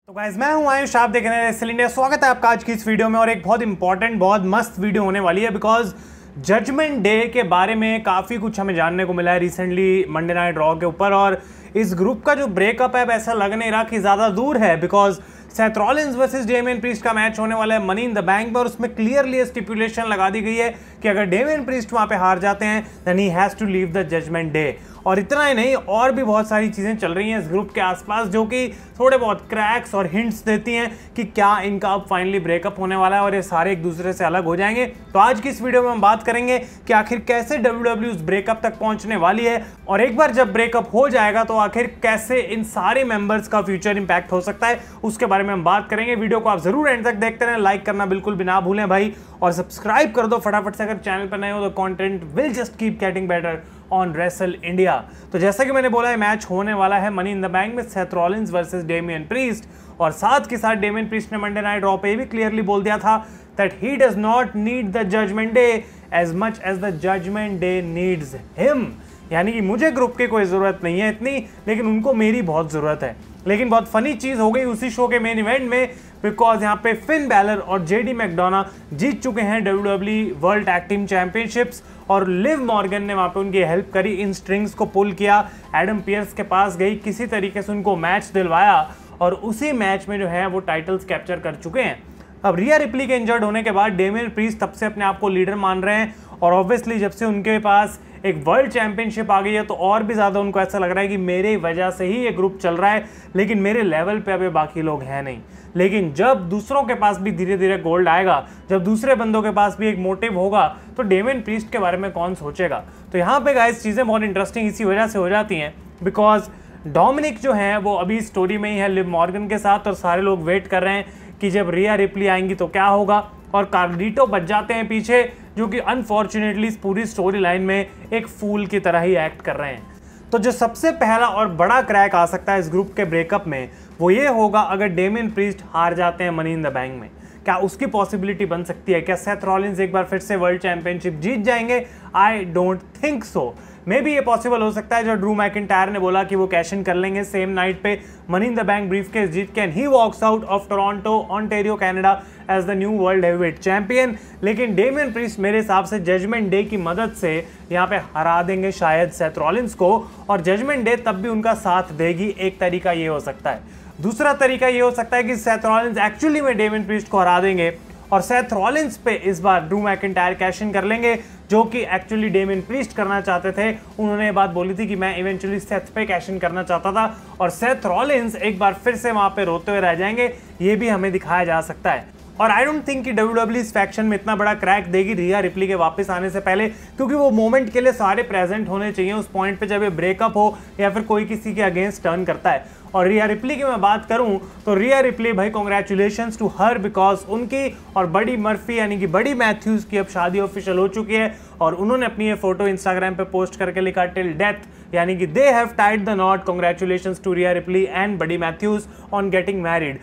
तो गाइस मैं हूं आयुष, आप देख रहे हैं रेसल इंडिया। स्वागत है आपका आज की इस वीडियो में और एक बहुत इंपॉर्टेंट बहुत मस्त वीडियो होने वाली है बिकॉज जजमेंट डे के बारे में काफ़ी कुछ हमें जानने को मिला है रिसेंटली मंडे नाइट रॉ के ऊपर। और इस ग्रुप का जो ब्रेकअप है ऐसा लग नहीं रहा कि ज़्यादा दूर है because Seth Rollins versus Damian priest का मैच होने वाला है मनी इन द बैंक में और उसमें क्लियरली स्टिपुलेशन लगा दी गई है कि अगर डेमियन प्रीस्ट वहां पे हार जाते हैं then he has to leave the judgement day. और इतना ही नहीं, और भी बहुत सारी चीज़ें चल रही हैं इस ग्रुप के आसपास जो कि थोड़े बहुत क्रैक्स और हिंट्स देती हैं कि क्या इनका अब फाइनली ब्रेकअप होने वाला है और ये सारे एक दूसरे से अलग हो जाएंगे। तो आज की इस वीडियो में हम बात करेंगे कि आखिर कैसे WWE उस ब्रेकअप तक पहुंचने वाली है और एक बार जब ब्रेकअप हो जाएगा तो आखिर कैसे इन सारे मेंबर्स का फ्यूचर इंपैक्ट हो सकता है, उसके बारे में हम बात करेंगे। वीडियो को आप जरूर एंड तक देखते रहें, लाइक करना बिल्कुल भी ना भूलें भाई, और सब्सक्राइब कर दो फटाफट से अगर चैनल पर नए हो। तो content will just keep getting better on wrestle India. तो जैसा कि मैंने बोला है, मैच होने वाला है मनी इन द बैंक में Seth Rollins versus Damian Priest, और साथ के साथ डेमियन प्रीस्ट ने मंडे नाइट रॉ पे भी क्लियरली बोल दिया था that he does not need the judgement day as much as the judgement day needs him. यानी कि मुझे ग्रुप की कोई ज़रूरत नहीं है इतनी, लेकिन उनको मेरी बहुत ज़रूरत है। लेकिन बहुत फनी चीज़ हो गई उसी शो के मेन इवेंट में बिकॉज यहाँ पे फिन बैलर और जेडी मैकडोना जीत चुके हैं WWE world tag team championships, और लिव मॉर्गन ने वहाँ पे उनकी हेल्प करी, इन स्ट्रिंग्स को पुल किया, एडम पियर्स के पास गई, किसी तरीके से उनको मैच दिलवाया और उसी मैच में जो है वो टाइटल्स कैप्चर कर चुके हैं। अब रिया रिप्ली के इंजर्ड होने के बाद डेमियन प्रीस्ट तब से अपने आप को लीडर मान रहे हैं और ऑब्वियसली जब से उनके पास एक वर्ल्ड चैंपियनशिप आ गई है तो और भी ज़्यादा उनको ऐसा लग रहा है कि मेरे वजह से ही ये ग्रुप चल रहा है, लेकिन मेरे लेवल पे अभी बाकी लोग हैं नहीं। लेकिन जब दूसरों के पास भी धीरे धीरे गोल्ड आएगा, जब दूसरे बंदों के पास भी एक मोटिव होगा, तो डेमियन प्रीस्ट के बारे में कौन सोचेगा। तो यहाँ पे गाइस चीज़ें बहुत इंटरेस्टिंग इसी वजह से हो जाती हैं बिकॉज डोमिनिक जो है वो अभी स्टोरी में ही है लिव मॉर्गन के साथ, और सारे लोग वेट कर रहे हैं कि जब रिया रिप्ली आएंगी तो क्या होगा, और कार्लिटो बच जाते हैं पीछे जो कि अनफॉर्चुनेटली इस पूरी स्टोरी लाइन में एक फूल की तरह ही एक्ट कर रहे हैं। तो जो सबसे पहला और बड़ा क्रैक आ सकता है इस ग्रुप के ब्रेकअप में वो ये होगा अगर डेमियन प्रीस्ट हार जाते हैं मनी इन द बैंक में, क्या उसकी पॉसिबिलिटी बन सकती है? क्या सेथ रॉलिंस एक बार फिर से वर्ल्ड चैंपियनशिप जीत जाएंगे? I don't think so. May be ये पॉसिबल हो सकता है जो ड्रू मैकिंटायर ने बोला कि वो कैश इन कर लेंगे सेम नाइट पे money in the bank briefcase जीत के, and he walks out of Toronto Ontario Canada as the new world heavyweight champion. लेकिन डेमियन प्रीस्ट मेरे हिसाब से जजमेंट डे की मदद से यहाँ पे हरा देंगे शायद सेथ रॉलिंस को, और जजमेंट डे तब भी उनका साथ देगी। एक तरीका ये हो सकता है। दूसरा तरीका ये हो सकता है कि सेथ रॉलिंस एक्चुअली में डेमियन प्रीस्ट को हरा देंगे और सेथ रॉलिंस पे इस बार ड्रू मैकिंटायर कैश इन कर लेंगे, जो कि एक्चुअली डेमियन प्रीस्ट करना चाहते थे। उन्होंने ये बात बोली थी कि मैं इवेंचुअली सेथ पे कैश इन करना चाहता था, और सेथ रॉलिंस एक बार फिर से वहां पे रोते हुए रह जाएंगे, ये भी हमें दिखाया जा सकता है। और आई डोंट थिंक कि WWE इस फैक्शन में इतना बड़ा क्रैक देगी रिया रिप्ली के वापस आने से पहले, क्योंकि वो मोमेंट के लिए सारे प्रेजेंट होने चाहिए उस पॉइंट पे जब ये ब्रेकअप हो या फिर कोई किसी के अगेंस्ट टर्न करता है। और रिया रिप्ली की मैं बात करूं तो रिया रिप्ली भाई कॉन्ग्रेचुलेशंस टू हर बिकॉज उनकी और बडी मर्फी यानी कि बडी मैथ्यूज की अब शादी ऑफिशियल हो चुकी है, और उन्होंने अपनी ये फोटो इंस्टाग्राम पे पोस्ट करके लिखा टिल डेथ, यानी कि they have tied the knot, congratulations to Rhea Ripley and Buddy Matthews on getting married.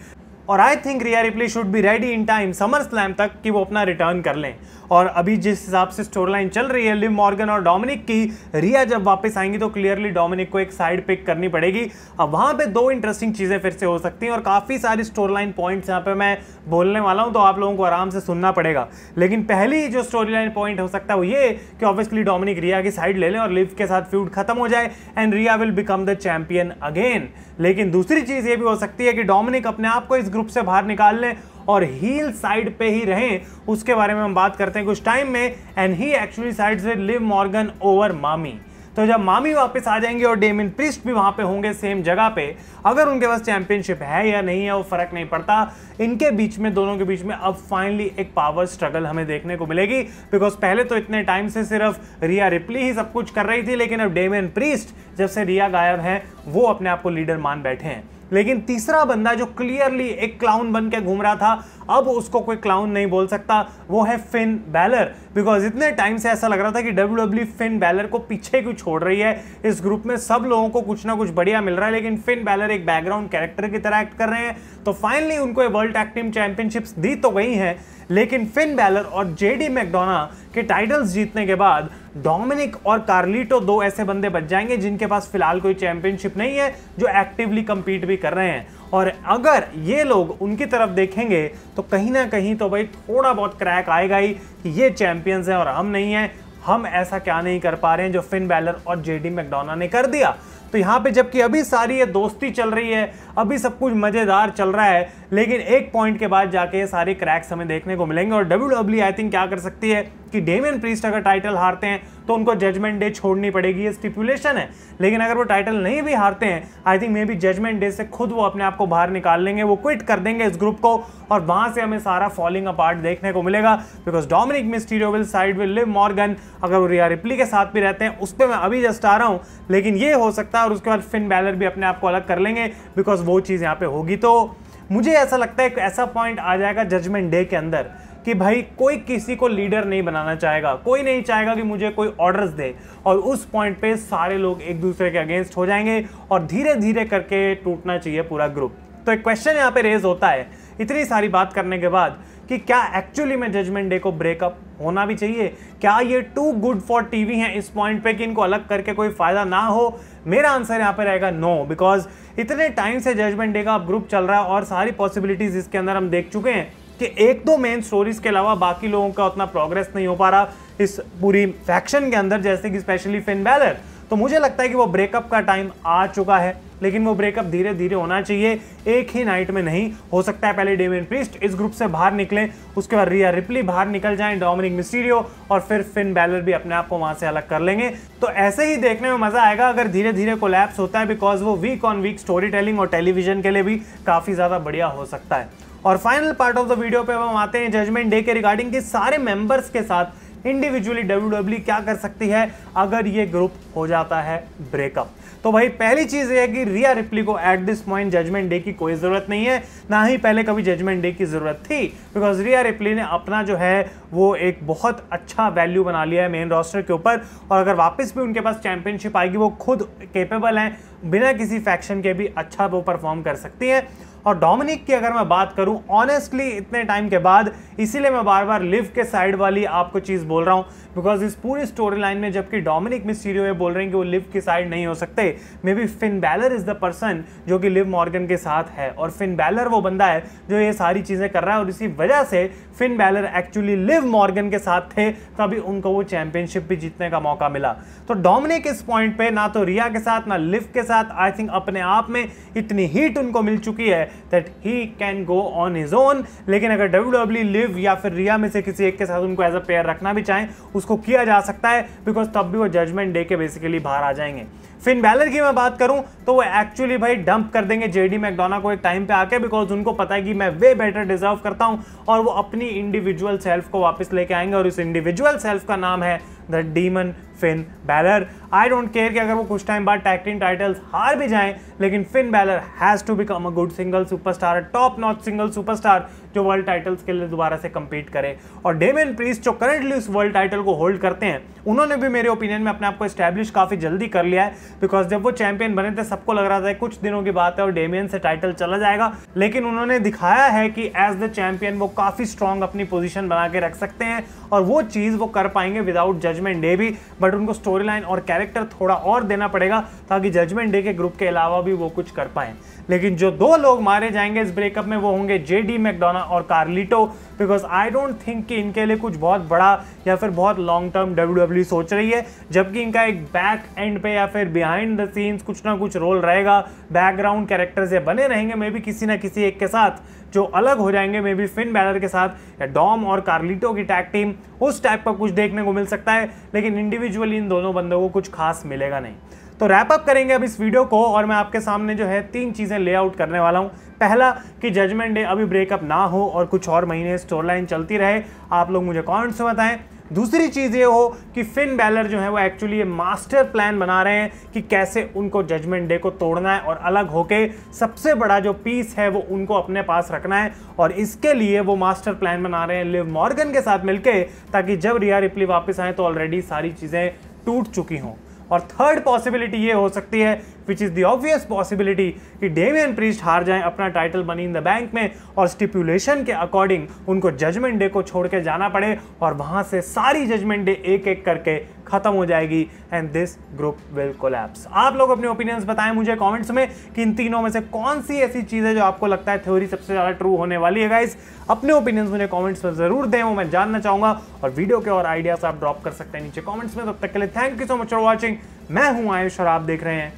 और I think Rhea Ripley should be ready in time SummerSlam तक कि वो अपना रिटर्न कर लें। और अभी जिस हिसाब से स्टोरी लाइन चल रही है लिव मॉर्गन और डोमिनिक की, रिया जब वापस आएंगी तो क्लियरली डोमिनिक को एक साइड पिक करनी पड़ेगी। अब वहां पे दो इंटरेस्टिंग चीजें फिर से हो सकती हैं और काफी सारी स्टोरी लाइन पॉइंट्स यहाँ पे मैं बोलने वाला हूं, तो आप लोगों को आराम से सुनना पड़ेगा। लेकिन पहली जो स्टोरी लाइन पॉइंट हो सकता है वो ये कि ऑब्वियसली डोमिनिक रिया की साइड ले लें और लिव के साथ फ्यूड खत्म हो जाए and Rhea will become the champion again. लेकिन दूसरी चीज ये भी हो सकती है कि डोमिनिक अपने आप को इस ग्रुप से बाहर निकाल लें और हील साइड पे ही रहें। उसके बारे में हम बात करते हैं कुछ टाइम में, and he actually sides with Liv Morgan over मामी। तो जब मामी वापस आ जाएंगे और डेमियन प्रीस्ट भी वहां पे होंगे सेम जगह पे, अगर उनके पास चैंपियनशिप है या नहीं है वो फर्क नहीं पड़ता, इनके बीच में दोनों के बीच में अब फाइनली एक पावर स्ट्रगल हमें देखने को मिलेगी। बिकॉज पहले तो इतने टाइम से सिर्फ रिया रिप्ली ही सब कुछ कर रही थी, लेकिन अब डेमियन प्रीस्ट जब से रिया गायब है वो अपने आप को लीडर मान बैठे हैं। लेकिन तीसरा बंदा जो क्लियरली एक क्लाउन बन के घूम रहा था, अब उसको कोई क्लाउन नहीं बोल सकता, वो है फिन बैलर। बिकॉज इतने टाइम से ऐसा लग रहा था कि WWE फिन बैलर को पीछे क्यों छोड़ रही है। इस ग्रुप में सब लोगों को कुछ ना कुछ बढ़िया मिल रहा है, लेकिन फिन बैलर एक बैकग्राउंड कैरेक्टर की तरह एक्ट कर रहे हैं। तो फाइनली उनको वर्ल्ड टैग टीम चैंपियनशिप्स दी तो गई हैं, लेकिन फिन बैलर और जेडी मैकडोना के टाइटल्स जीतने के बाद डोमिनिक और कार्लिटो दो ऐसे बंदे बच जाएंगे जिनके पास फिलहाल कोई चैंपियनशिप नहीं है, जो एक्टिवली कंपीट भी कर रहे हैं। और अगर ये लोग उनकी तरफ देखेंगे तो कहीं ना कहीं तो भाई थोड़ा बहुत क्रैक आएगा ही कि ये चैंपियंस हैं और हम नहीं हैं, हम ऐसा क्या नहीं कर पा रहे हैं जो फिन बैलर और जेडी मैकडोना ने कर दिया। तो यहाँ पे जबकि अभी सारी ये दोस्ती चल रही है, अभी सब कुछ मजेदार चल रहा है, लेकिन एक पॉइंट के बाद जाके ये सारे क्रैक्स हमें देखने को मिलेंगे। और WWE आई थिंक क्या कर सकती है कि डेमियन प्रीस्ट अगर टाइटल हारते हैं तो उनको जजमेंट डे छोड़नी पड़ेगी, ये स्टिपुलेशन है। लेकिन अगर वो टाइटल नहीं भी हारते हैं, I think maybe judgement day से खुद वो अपने आप को बाहर निकाल लेंगे, वो क्विट कर देंगे इस ग्रुप को और वहां से हमें सारा फॉलिंग अपार्ट देखने को मिलेगा। Because Dominik Mysterio will side will Liv Morgan, अगर वो रिया रिप्ली के साथ भी रहते हैं, उस पर मैं अभी जस्ट आ रहा हूं, लेकिन ये हो सकता है। और उसके बाद फिन बैलर भी अपने आप को अलग कर लेंगे बिकॉज वो चीज यहाँ पे होगी। तो मुझे ऐसा लगता है कि ऐसा पॉइंट आ जाएगा जजमेंट डे के अंदर कि भाई कोई किसी को लीडर नहीं बनाना चाहेगा, कोई नहीं चाहेगा कि मुझे कोई ऑर्डर्स दे, और उस पॉइंट पे सारे लोग एक दूसरे के अगेंस्ट हो जाएंगे और धीरे धीरे करके टूटना चाहिए पूरा ग्रुप। तो एक क्वेश्चन यहाँ पे रेज होता है इतनी सारी बात करने के बाद कि क्या एक्चुअली में जजमेंट डे को ब्रेकअप होना भी चाहिए? क्या ये टू गुड फॉर टीवी हैं इस पॉइंट पे कि इनको अलग करके कोई फायदा ना हो? मेरा आंसर यहाँ पे रहेगा नो, बिकॉज इतने टाइम से जजमेंट डे का ग्रुप चल रहा है और सारी पॉसिबिलिटीज इसके अंदर हम देख चुके हैं कि एक दो मेन स्टोरीज के अलावा बाकी लोगों का उतना प्रोग्रेस नहीं हो पा रहा इस पूरी फैक्शन के अंदर, जैसे कि स्पेशली फिन बैलर। तो मुझे लगता है कि वो ब्रेकअप का टाइम आ चुका है, लेकिन वो ब्रेकअप धीरे धीरे होना चाहिए, एक ही नाइट में नहीं हो सकता है। पहले डेमियन प्रीस्ट इस ग्रुप से बाहर निकले, उसके बाद रिया रिप्ली बाहर निकल जाएं, डोमिनिक मिस्टीरियो, और फिर फिन बैलर भी अपने आप को वहां से अलग कर लेंगे। तो ऐसे ही देखने में मजा आएगा अगर धीरे धीरे कोलैप्स होता है, बिकॉज वो week on week story telling और टेलीविजन के लिए भी काफी ज्यादा बढ़िया हो सकता है। और final part of the video पे हम आते हैं जजमेंट डे के रिगार्डिंग कि सारे मेंबर्स के साथ इंडिविजुअली WWE क्या कर सकती है अगर ये ग्रुप हो जाता है ब्रेकअप। तो भाई पहली चीज ये है कि रिया रिप्ली को at this point judgement day की कोई जरूरत नहीं है, ना ही पहले कभी जजमेंट डे की जरूरत थी, बिकॉज रिया रिप्ली ने अपना जो है वो एक बहुत अच्छा वैल्यू बना लिया है मेन रोस्टर के ऊपर। और अगर वापस भी उनके पास चैंपियनशिप आएगी, वो खुद केपेबल हैं, बिना किसी फैक्शन के भी अच्छा वो परफॉर्म कर सकती हैं। और डोमिनिक की अगर मैं बात करूं ऑनेस्टली इतने टाइम के बाद, इसीलिए मैं बार बार लिव के साइड वाली आपको चीज बोल रहा हूं, बिकॉज इस पूरी स्टोरी लाइन में जबकि डोमिनिक मिस्टीरियो ये बोल रहे हैं कि वो लिव की साइड नहीं हो सकते, may be Finn Balor is the person जो कि लिव मॉर्गन के साथ है, और फिन बैलर वो बंदा है जो ये सारी चीजें कर रहा है। और इसी वजह से Finn Balor actually Liv Morgan के साथ थे, तभी उनको वो चैंपियनशिप भी जीतने का मौका मिला। तो डोमिनिक इस पॉइंट पे ना तो रिया के साथ ना लिव के साथ, आई थिंक अपने आप में इतनी हीट उनको मिल चुकी है that he can go on his own. लेकिन अगर WWE लिव या फिर रिया में से किसी एक के साथ उनको एज अ पेयर रखना भी चाहें, उसको किया जा सकता है, बिकॉज तब भी वो जजमेंट डे के बेसिकली बाहर आ जाएंगे। फिन बैलर की मैं बात करूं तो वो एक्चुअली भाई डंप कर देंगे जेडी मैकडोना को एक टाइम पे आके, बिकॉज उनको पता है कि मैं वे बेटर डिजर्व करता हूं, और वो अपनी इंडिविजुअल सेल्फ को वापस लेके आएंगे, और इस इंडिविजुअल सेल्फ का नाम है the demon Finn Balor. I don't care कि अगर वो कुछ टाइम बाद टैग टीम टाइटल्स हार भी जाएं, लेकिन Finn Balor has to become a good single superstar, top notch single superstar जो वर्ल्ड टाइटल्स के लिए दोबारा से कंपीट करे। और डेमियन प्रीस्ट जो करंटली उस वर्ल्ड टाइटल को होल्ड करते हैं, उन्होंने भी मेरे ओपिनियन में अपने आप को एस्टैब्लिश काफी जल्दी कर लिया है, बिकॉज जब वो चैंपियन बने थे सबको लग रहा था कुछ दिनों की बात है और डेमियन से टाइटल चला जाएगा, लेकिन उन्होंने दिखाया है कि एज द चैंपियन वो काफी स्ट्रॉन्ग अपनी पोजीशन बना के रख सकते हैं, और वो चीज वो कर पाएंगे विदाउट जजमेंट डे भी। बट उनको स्टोरी लाइन और कैरेक्टर थोड़ा और देना पड़ेगा ताकि जजमेंट डे के ग्रुप के अलावा भी वो कुछ कर पाएं। लेकिन जो दो लोग मारे जाएंगे इस ब्रेकअप में वो होंगे जेडी मैकडोना और Carlito, because I don't think कि इनके लिए कुछ बहुत बड़ा या फिर बहुत लॉन्ग टर्म WWE सोच रही है, जबकि इनका एक बैक एंड पे या फिर बिहाइंड द सीन्स कुछ ना कुछ रोल रहेगा, बैकग्राउंड कैरेक्टर्स ये बने रहेंगे, मे बी किसी ना किसी एक के साथ जो अलग हो जाएंगे, मे बी फिन बैलर के साथ या डॉम और कार्लिटो की टैग टीम, उस टाइप का कुछ देखने को मिल सकता है, लेकिन इंडिविजुअली इन दोनों बंदों को कुछ खास मिलेगा नहीं। तो रैप अप करेंगे अब इस वीडियो को, और मैं आपके सामने जो है 3 चीजें लेआउट करने वाला हूं। पहला कि जजमेंट डे अभी ब्रेकअप ना हो और कुछ और महीने स्टोरी लाइन चलती रहे, आप लोग मुझे कमेंट्स में बताएं। दूसरी चीज ये हो कि फिन बैलर जो है वो एक्चुअली ये मास्टर प्लान बना रहे हैं कि कैसे उनको जजमेंट डे को तोड़ना है और अलग होके सबसे बड़ा जो पीस है वो उनको अपने पास रखना है, और इसके लिए वो मास्टर प्लान बना रहे हैं लिव मॉर्गन के साथ मिलके, ताकि जब रिया रिप्ली वापस आए तो ऑलरेडी सारी चीजें टूट चुकी हों। और थर्ड पॉसिबिलिटी ये हो सकती है which is the obvious possibility कि डेमियन प्रीस्ट हार जाएं अपना title money in the bank में और स्टिपुलेशन के अकॉर्डिंग उनको जजमेंट डे को छोड़ के जाना पड़े और वहां से सारी जजमेंट डे एक एक करके खत्म हो जाएगी and this group will collapse. आप लोग अपने ओपिनियंस बताएं मुझे कमेंट्स में कि इन तीनों में से कौन सी ऐसी चीज है जो आपको लगता है थ्योरी सबसे ज्यादा ट्रू होने वाली है। गाइस अपने ओपिनियंस मुझे कमेंट्स में जरूर दें, वो मैं जानना चाहूंगा और वीडियो के और आइडियाज आप ड्रॉप कर सकते हैं नीचे कमेंट्स में। तब तक के लिए thank you so much for watching. मैं हूं आयुष और आप देख रहे हैं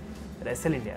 रेसल इंडिया।